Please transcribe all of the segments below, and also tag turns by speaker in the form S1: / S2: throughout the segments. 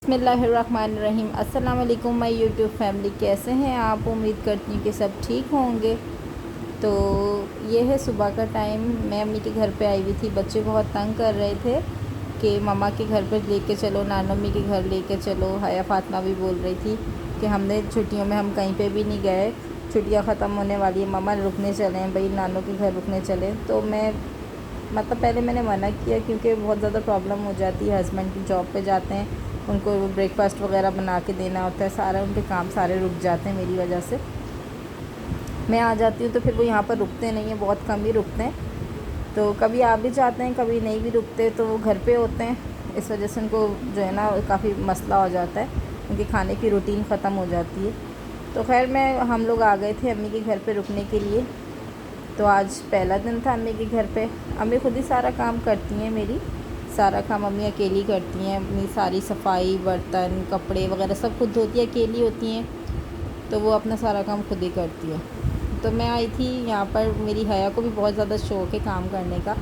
S1: बिस्मिल्लाहिर्रहमानिर्रहीम। अस्सलाम वालेकुम माय यूट्यूब फैमिली, कैसे हैं आप? उम्मीद करती हूँ कि सब ठीक होंगे। तो ये है सुबह का टाइम, मैं अम्मी के घर पे आई हुई थी। बच्चे बहुत तंग कर रहे थे कि मम्मा के घर पर लेके चलो, नानम्मी के घर लेके चलो। हया फ़ातिमा भी बोल रही थी कि हमने छुट्टियों में हम कहीं पे भी नहीं गए, छुट्टियाँ ख़त्म होने वाली है, मम्मा रुकने चलें, भाई नानों के घर रुकने चलें। तो मैं पहले मैंने मना किया क्योंकि बहुत ज़्यादा प्रॉब्लम हो जाती है। हस्बैंड की जॉब पे जाते हैं, उनको ब्रेकफास्ट वगैरह बना के देना होता है, सारा उनके काम सारे रुक जाते हैं मेरी वजह से। मैं आ जाती हूँ तो फिर वो यहाँ पर रुकते नहीं हैं, बहुत कम ही रुकते हैं। तो कभी आ भी जाते हैं, कभी नहीं भी रुकते, तो वो घर पे होते हैं। इस वजह से उनको जो है ना काफ़ी मसला हो जाता है, उनके खाने की रूटीन ख़त्म हो जाती है। तो खैर हम लोग आ गए थे अम्मी के घर पे रुकने के लिए। तो आज पहला दिन था अम्मी के घर पे। अम्मी खुद ही सारा काम करती हैं, मेरी सारा काम अम्मी अकेली करती हैं। अपनी सारी सफाई, बर्तन, कपड़े वगैरह सब खुद धोती है, अकेली होती हैं, तो वो अपना सारा काम खुद ही करती हैं। तो मैं आई थी यहाँ पर, मेरी हया को भी बहुत ज़्यादा शौक़ है काम करने का,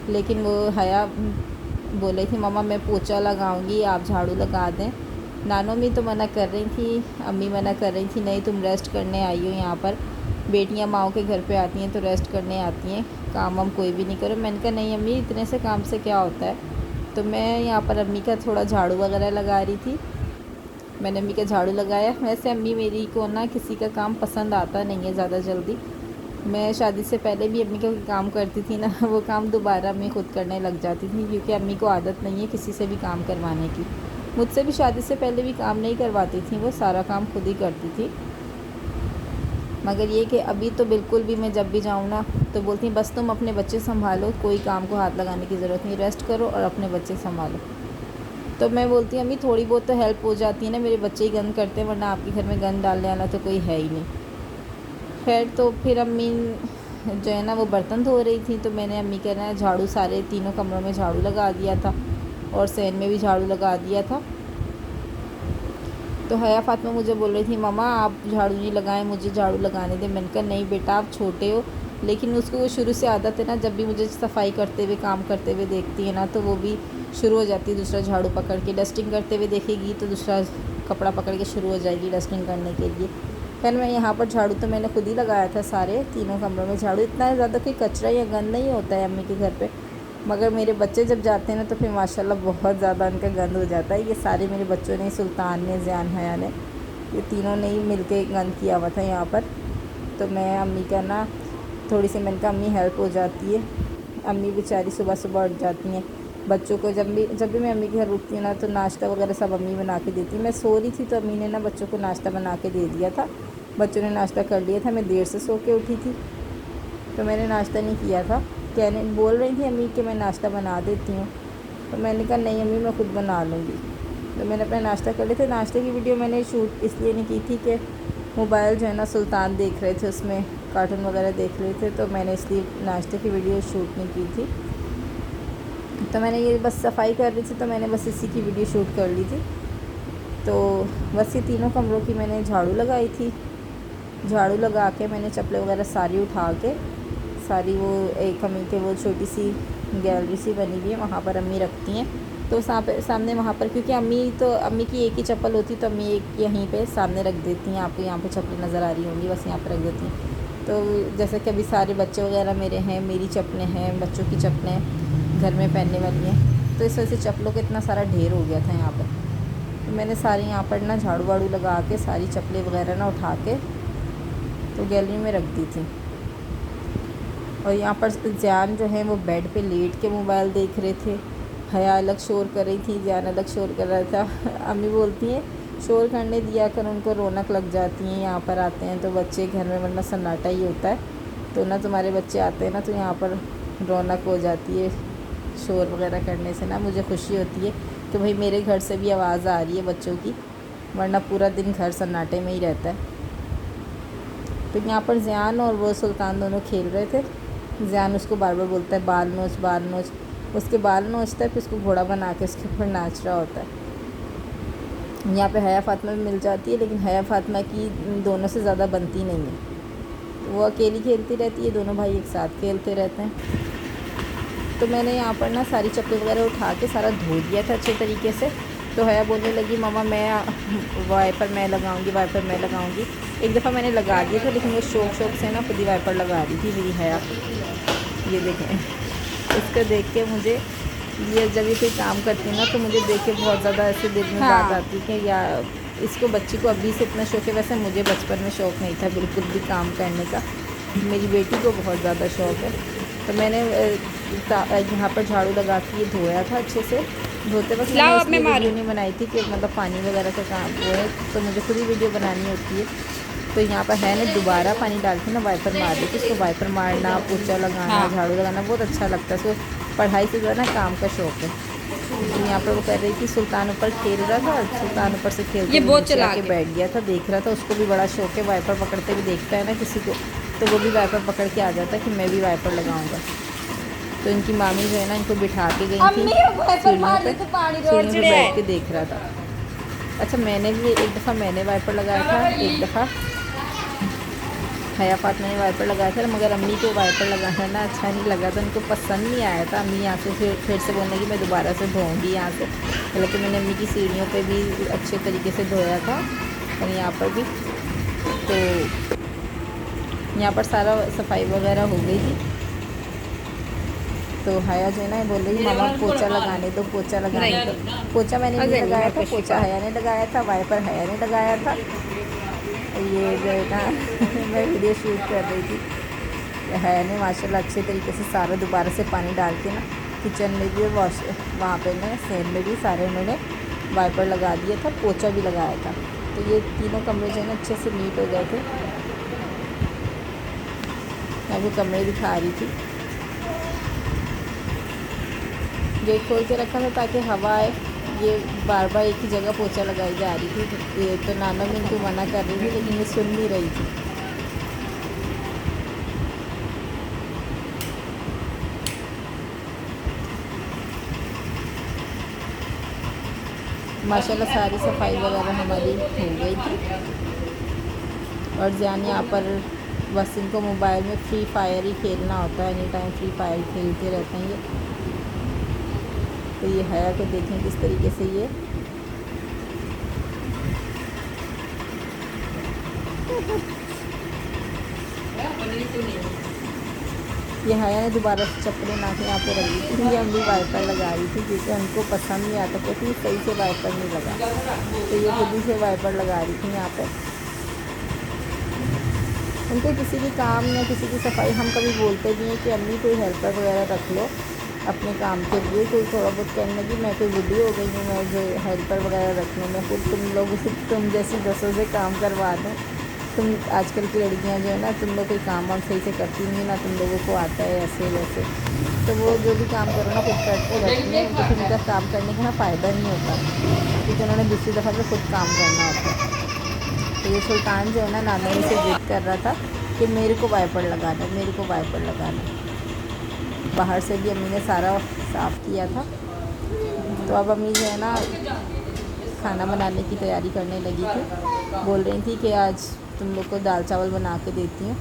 S1: लेकिन वो हया बोल रही थी मम्मा मैं पोछा लगाऊंगी, आप झाड़ू लगा दें। नानो भी तो मना कर रही थी, अम्मी मना कर रही थी, नहीं तुम रेस्ट करने आई हो यहाँ पर। बेटियाँ माओ के घर पे आती हैं तो रेस्ट करने आती हैं, काम हम कोई भी नहीं करो। मैंने कहा नहीं अम्मी, इतने से काम से क्या होता है। तो मैं यहाँ पर अम्मी का थोड़ा झाड़ू वगैरह लगा रही थी। मैंने अम्मी का झाड़ू लगाया। वैसे अम्मी मेरी को ना किसी का काम पसंद आता नहीं है ज़्यादा जल्दी। मैं शादी से पहले भी अम्मी का काम करती थी ना, वो काम दोबारा अम्मी खुद करने लग जाती थी, क्योंकि अम्मी को आदत नहीं है किसी से भी काम करवाने की। मुझसे भी शादी से पहले भी काम नहीं करवाती थी, वो सारा काम खुद ही करती थी। मगर ये कि अभी तो बिल्कुल भी, मैं जब भी जाऊँ ना तो बोलती बस तुम अपने बच्चे संभालो, कोई काम को हाथ लगाने की ज़रूरत नहीं, रेस्ट करो और अपने बच्चे संभालो। तो मैं बोलती अम्मी थोड़ी बहुत तो हेल्प हो जाती है ना, मेरे बच्चे ही गंद करते हैं, वरना आपके घर में गंद डालने वाला तो कोई है ही नहीं। खैर तो फिर अम्मी जो है ना वो बर्तन धो रही थी, तो मैंने अम्मी के ना झाड़ू सारे तीनों कमरों में झाड़ू लगा दिया था और सैन में भी झाड़ू लगा दिया था। तो हया फ़ातिमा मुझे बोल रही थी मम्मा आप झाड़ू नहीं लगाएं, मुझे झाड़ू लगाने दें। मैंने कहा नहीं बेटा, आप छोटे हो। लेकिन उसको वो शुरू से आदत है ना, जब भी मुझे सफाई करते हुए, काम करते हुए देखती है ना, तो वो भी शुरू हो जाती है दूसरा झाड़ू पकड़ के। डस्टिंग करते हुए देखेगी तो दूसरा कपड़ा पकड़ के शुरू हो जाएगी डस्टिंग करने के लिए। खैर मैं यहाँ पर झाड़ू तो मैंने खुद ही लगाया था, सारे तीनों कमरों में झाड़ू। इतना ज़्यादा कोई कचरा या गंद नहीं होता है अम्मी के घर पे, मगर मेरे बच्चे जब जाते हैं ना तो फिर माशाल्लाह बहुत ज़्यादा उनका गंद हो जाता है। ये सारे मेरे बच्चों ने, सुल्तान ने, ज़ियान, हया ने, ये तीनों ने ही मिल के गंद किया हुआ था यहाँ पर। तो मैं अम्मी का ना थोड़ी सी, मैंने कहा अम्मी हेल्प हो जाती है। अम्मी बेचारी सुबह सुबह उठ जाती हैं, बच्चों को जब भी मैं अम्मी के घर रुकती हूँ ना तो नाश्ता वगैरह सब अम्मी बना के देती। मैं सो रही थी तो अम्मी ने ना बच्चों को नाश्ता बना के दे दिया था, बच्चों ने नाश्ता कर लिया था। मैं देर से सो के उठी थी तो मैंने नाश्ता नहीं किया था। कहने बोल रही थी अम्मी कि मैं नाश्ता बना देती हूँ, तो मैंने कहा नहीं अम्मी मैं खुद बना लूँगी। तो मैंने अपना नाश्ता कर लिया था। नाश्ते की वीडियो मैंने शूट इसलिए नहीं की थी कि मोबाइल जो है ना सुल्तान देख रहे थे, उसमें कार्टून वगैरह देख रहे थे, तो मैंने इसलिए नाश्ते की वीडियो शूट नहीं की थी। तो मैंने ये बस सफाई कर रही थी तो मैंने बस इसी की वीडियो शूट कर ली थी। तो बस ये तीनों कमरों की मैंने झाड़ू लगाई थी। झाड़ू लगा के मैंने चप्पलें वगैरह सारी उठा के, सारी वो एक अम्मी के वो छोटी सी गैलरी सी बनी हुई है, वहाँ पर अम्मी रखती हैं। तो सामने वहाँ पर, क्योंकि अम्मी की एक ही चप्पल होती तो अम्मी एक यहीं पे सामने रख देती हैं। आपको यहाँ पे चप्पलें नज़र आ रही होंगी, बस यहाँ पर रख देती हैं। तो जैसे कि अभी सारे बच्चे वगैरह मेरे हैं, मेरी चप्पलें हैं, बच्चों की चप्पलें घर में पहनने वाली हैं, तो इस वजह से चप्पलों का इतना सारा ढेर हो गया था यहाँ पर। तो मैंने सारे यहाँ पर ना झाड़ू वाड़ू लगा के सारी चप्पलें वगैरह ना उठा के तो गैलरी में रख दी थी। और यहाँ पर ज़ियान जो है वो बेड पे लेट के मोबाइल देख रहे थे। हया अलग शोर कर रही थी, ज़ियान अलग शोर कर रहा था। अम्मी बोलती हैं शोर करने दिया कर, उनको रौनक लग जाती है यहाँ पर आते हैं तो बच्चे घर में, वरना सन्नाटा ही होता है। तो ना तुम्हारे बच्चे आते हैं ना तो यहाँ पर रौनक हो जाती है शोर वगैरह करने से। ना मुझे खुशी होती है कि भाई मेरे घर से भी आवाज़ आ रही है बच्चों की, वरना पूरा दिन घर सन्नाटे में ही रहता है। तो यहाँ पर ज़ियान और वो सुल्तान दोनों खेल रहे थे। ज़ियान उसको बार बार बोलता है बाल नोच, बाल नोच। उसके बाल नोचता है, फिर उसको घोड़ा बना के उसके ऊपर नाच रहा होता है। यहाँ पे हया फ़ातिमा भी मिल जाती है, लेकिन हया फ़ातिमा की दोनों से ज़्यादा बनती नहीं है, वो अकेली खेलती रहती है, दोनों भाई एक साथ खेलते रहते हैं। तो मैंने यहाँ पर ना सारी चप्पलें वगैरह उठा के सारा धो दिया था अच्छे तरीके से। तो हया बोलने लगी मम्मा मैं वाइपर मैं लगाऊंगी, वाइपर मैं लगाऊंगी। एक दफ़ा मैंने लगा दिया था, लेकिन वो शौक से ना खुद ही वाइपर लगा रही थी मेरी हया। ये देखें, इसको देख के मुझे ये जब ये कोई काम करती है ना तो मुझे देख के बहुत ज़्यादा ऐसे दिल में बात आती है कि या इसको बच्ची को अभी से इतना शौक़ है। वैसे मुझे बचपन में शौक़ नहीं था बिल्कुल भी काम करने का, मेरी बेटी को बहुत ज़्यादा शौक़ है। तो मैंने यहाँ पर झाड़ू लगा के ये धोया था अच्छे से। धोते वक्त मैंने इसलिए वीडियो नहीं बनाई थी कि मतलब पानी वगैरह का काम वो है, तो मुझे खुद ही वीडियो बनानी होती है। तो यहाँ पर है ना दोबारा पानी डाल के ना वाइपर मार देती। उसको वाइपर मारना, पोछा लगाना, झाड़ू लगाना बहुत अच्छा लगता है। उसको पढ़ाई से ज़्यादा काम का शौक़ है। तो यहाँ पर वो कर रही थी, सुल्तान ऊपर खेल रहा था, सुल्तान ऊपर से खेल के बैठ गया था, देख रहा था। उसको भी बड़ा शौक़ है, वाइपर पकड़ते हुए देखता है ना किसी को, तो वो भी वाइपर पकड़ के आ जाता है कि मैं भी वाइपर लगाऊंगा। तो इनकी मामी जो है ना इनको बिठा के गई थी सीढ़ियों पे बैठ के देख रहा था। अच्छा, मैंने भी एक दफ़ा मैंने वाइपर लगाया था, एक दफ़ा हया फातिमा ने वाइपर लगाया था, मगर अम्मी को वाइपर लगाना ना अच्छा नहीं लगा था, उनको पसंद नहीं आया था। अम्मी यहाँ से फिर से बोलने की मैं दोबारा से धोऊँगी यहाँ से। हालांकि मैंने अम्मी की सीढ़ियों पे भी अच्छे तरीके से धोया था और यहाँ पर भी। तो यहाँ पर सारा सफाई वगैरह हो गई थी। तो हया जो है ना बोल रही मामा पोछा लगाने दो, पोछा लगाने दो। पोछा मैंने नहीं लगाया था, पोछा हया ने लगाया था, वाइपर हया ने लगाया था। ये जो है ना मैं वीडियो शूट कर रही थी, हया ने माशाल्लाह अच्छे तरीके से सारा दोबारा से पानी डाल के ना किचन में भी वॉश वहाँ पे ना सेन में भी सारे उन्होंने वाइपर लगा दिया था, पोछा भी लगाया था। तो ये तीनों कमरे जो है ना अच्छे से नीट हो गए थे। मैं वो कमरे दिखा रही थी, गेट खोल के रखा था ताकि हवा आए। ये बार बार एक ही जगह पोछा लगाई जा रही थी। ये तो नाना भी इनको मना कर रही थी, लेकिन ये सुन नहीं रही थी। माशाल्लाह सारी सफाई वगैरह हमारी हो गई थी। और जान यहाँ पर बस इनको मोबाइल में फ्री फायर ही खेलना होता है, एनी टाइम फ्री फायर खेलते रहते हैं ये। तो ये हया को देखें किस तरीके से ये हया ने दोबारा से चप्पलें ना के यहाँ पे रख दी थी। ये हम भी वाइपर लगा रही थी क्योंकि उनको पसंद नहीं आता, क्योंकि सही से वाइपर नहीं लगा। तो ये खुद ही से वाइपर लगा रही थी यहाँ पे। उनको किसी भी काम या किसी की सफाई हम कभी बोलते भी हैं कि अम्मी कोई हेल्पर वगैरह रख लो अपने काम के लिए। कोई थोड़ा बहुत कहने लगी मैं कोई बुढ़ी हो गई हूँ, मैं जो हेल्पर वगैरह रख लूँ, मैं खुद तुम लोग तुम जैसी दसों से काम करवा दूँ। तुम आजकल की लड़कियां जो है ना, तुम लोग कोई काम वाम सही से करती नहीं ना, तुम लोगों को आता है ऐसे वैसे। तो वो जो भी काम करो ना खुद करके रखती हैं, तो फिर उनका काम करने का ना फ़ायदा नहीं होता, क्योंकि उन्होंने दूसरी दफ़ा में खुद काम करना होता है। तो ये सुल्तान जो है ना नाना से जिद कर रहा था कि मेरे को वाइपर लगाना, मेरे को वाइपर लगाना। बाहर से भी अम्मी ने सारा साफ़ किया था। तो अब अम्मी जो है ना खाना बनाने की तैयारी करने लगी थी। बोल रही थी कि आज तुम लोग को दाल चावल बना के देती हूँ।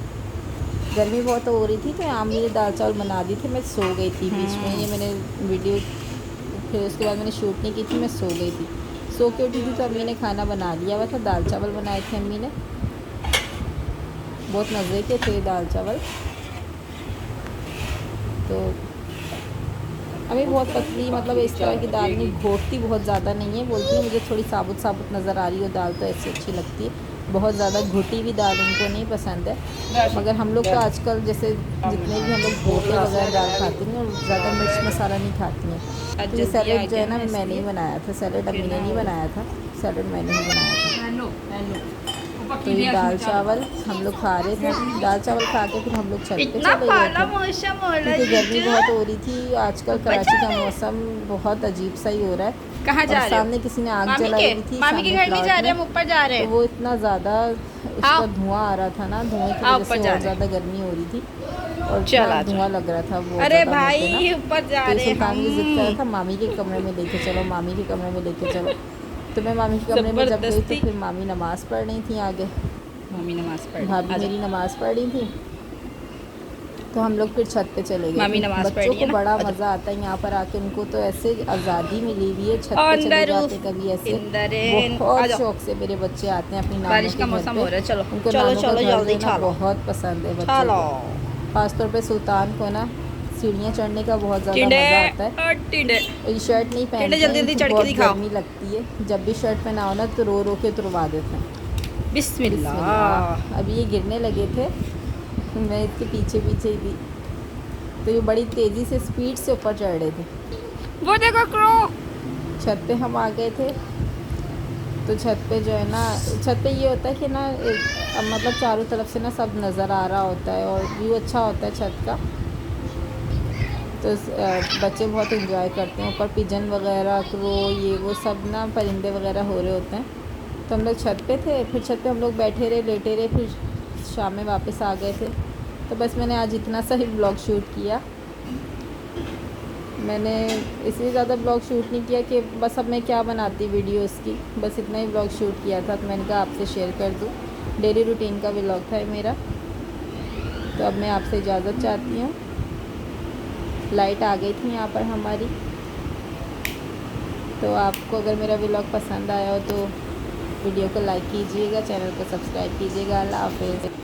S1: गर्मी बहुत हो रही थी तो अम्मी ने दाल चावल बना दी थी। मैं सो गई थी बीच में, ये मैंने वीडियो फिर उसके बाद मैंने शूट नहीं की थी, मैं सो गई थी। सो के उठी थी तो अम्मी ने खाना बना लिया हुआ था, दाल चावल बनाए थे अम्मी ने। बहुत मज़े के थे दाल चावल। तो अम्मी बहुत पतली, मतलब इस तरह की दाल नहीं, घोटती बहुत ज़्यादा नहीं है। बोलती है मुझे थोड़ी साबुत साबुत नज़र आ रही हो दाल तो ऐसी अच्छी लगती है। बहुत ज़्यादा घुटी हुई दाल उनको नहीं पसंद है। मगर हम लोग तो आजकल जैसे जितने भी हम लोग घोटे वगैरह दाल खाते हैं और ज़्यादा मिर्च मसाला नहीं खाती हैं। तो ये सैलेड जो है ना मैंने ही बनाया था, सैलेड अम्मी ने नहीं बनाया था, सैलेड मैंने ही बनाया था। तो ये दाल चावल हम लोग खा रहे थे। दाल चावल खा के फिर हम लोग छत पे चले गए थे, क्योंकि गर्मी बहुत हो रही थी। आजकल कराची का मौसम बहुत अजीब सा ही हो रहा है।
S2: कहाँ जा रहे हो?
S1: सामने किसी ने आग जलाई हुई थी,
S2: मामी के घर नहीं जा रहे, हम ऊपर जा रहे हैं।
S1: तो वो इतना ज़्यादा उसका धुआं आ रहा था ना, धुएं की वजह से और ज़्यादा गर्मी हो रही थी और धुआं लग रहा था वो।
S2: अरे भाई ऊपर जा रहे हैं।
S1: सुल्तान भी जिद कर रहा था मामी के कमरे में लेके चलो, मामी के कमरे में लेके चलो। तो मैं मामी के कमरे में जब गई तो फिर मामी नमाज़ पढ़ रही थी आगे,
S2: मामी नमाज़ पढ़,
S1: भाभी मेरी नमाज़ पढ़ रही थी। तो हम लोग फिर छत पे चले गए
S2: मम्मी
S1: थे।
S2: नमाज़ पढ़
S1: बच्चों
S2: रही है
S1: को
S2: ना।
S1: बड़ा मज़ा आता है यहाँ पर आके, उनको तो ऐसे आज़ादी मिली हुई है, छत पे चले जाते कभी ऐसे।
S2: आ
S1: बहुत
S2: जाओ।
S1: शौक से मेरे बच्चे आते हैं अपनी नानों
S2: बारिश
S1: के
S2: का
S1: घर
S2: मौसम
S1: पे।
S2: हो रहा है, चलो
S1: उनको
S2: चलो
S1: नानों का
S2: चलो
S1: घर
S2: जल्दी
S1: देना
S2: चलो
S1: बहुत पसंद है बच्चों
S2: चलो।
S1: को। खासतौर पे सुल्तान को ना सीढ़ियाँ चढ़ने का बहुत ज़्यादा
S2: टिंडे
S1: मज़ा आता है।
S2: और टिंडे
S1: ये शर्ट नहीं
S2: टिंडे
S1: पहनते
S2: जल्दी
S1: हैं,
S2: जल्दी
S1: इनको
S2: चढ़ के
S1: बहुत
S2: दिखाओ।
S1: गर्मी लगती है। जब भी शर्ट पहनाओ ना तो रो रो के उतरवा देते हैं।
S2: बिस्मिल्लाह।
S1: बिस्मिल्लाह। अभी ये गिरने लगे थे, मैं इसके पीछे पीछे ही थी, तो ये बड़ी तेज़ी से स्पीड से ऊपर चढ़ रहे थे।
S2: वो देखो क्रो।
S1: छत पे हम आ गए थे। तो छत पे जो है ना, छत पे ये होता है कि ना मतलब चारों तरफ से ना सब नज़र आ रहा होता है और व्यू अच्छा होता है छत का। तो बच्चे बहुत एंजॉय करते हैं। ऊपर पिजन वगैरह, क्रो, ये वो सब ना परिंदे वगैरह हो रहे होते हैं। तो हम लोग छत पे थे, फिर छत पे हम लोग बैठे रहे, लेटे रहे, फिर शाम में वापस आ गए थे। तो बस मैंने आज इतना सा ही ब्लॉग शूट किया। मैंने इसलिए ज़्यादा ब्लॉग शूट नहीं किया कि बस अब मैं क्या बनाती वीडियोस की, बस इतना ही ब्लॉग शूट किया था। तो मैंने कहा आपसे शेयर कर दूँ, डेली रूटीन का व्लॉग था ये मेरा। तो अब मैं आपसे इजाज़त चाहती हूँ। लाइट आ गई थी यहाँ पर हमारी। तो आपको अगर मेरा व्लॉग पसंद आया हो तो वीडियो को लाइक कीजिएगा, चैनल को सब्सक्राइब कीजिएगा। अल्लाह हाफ़िज़।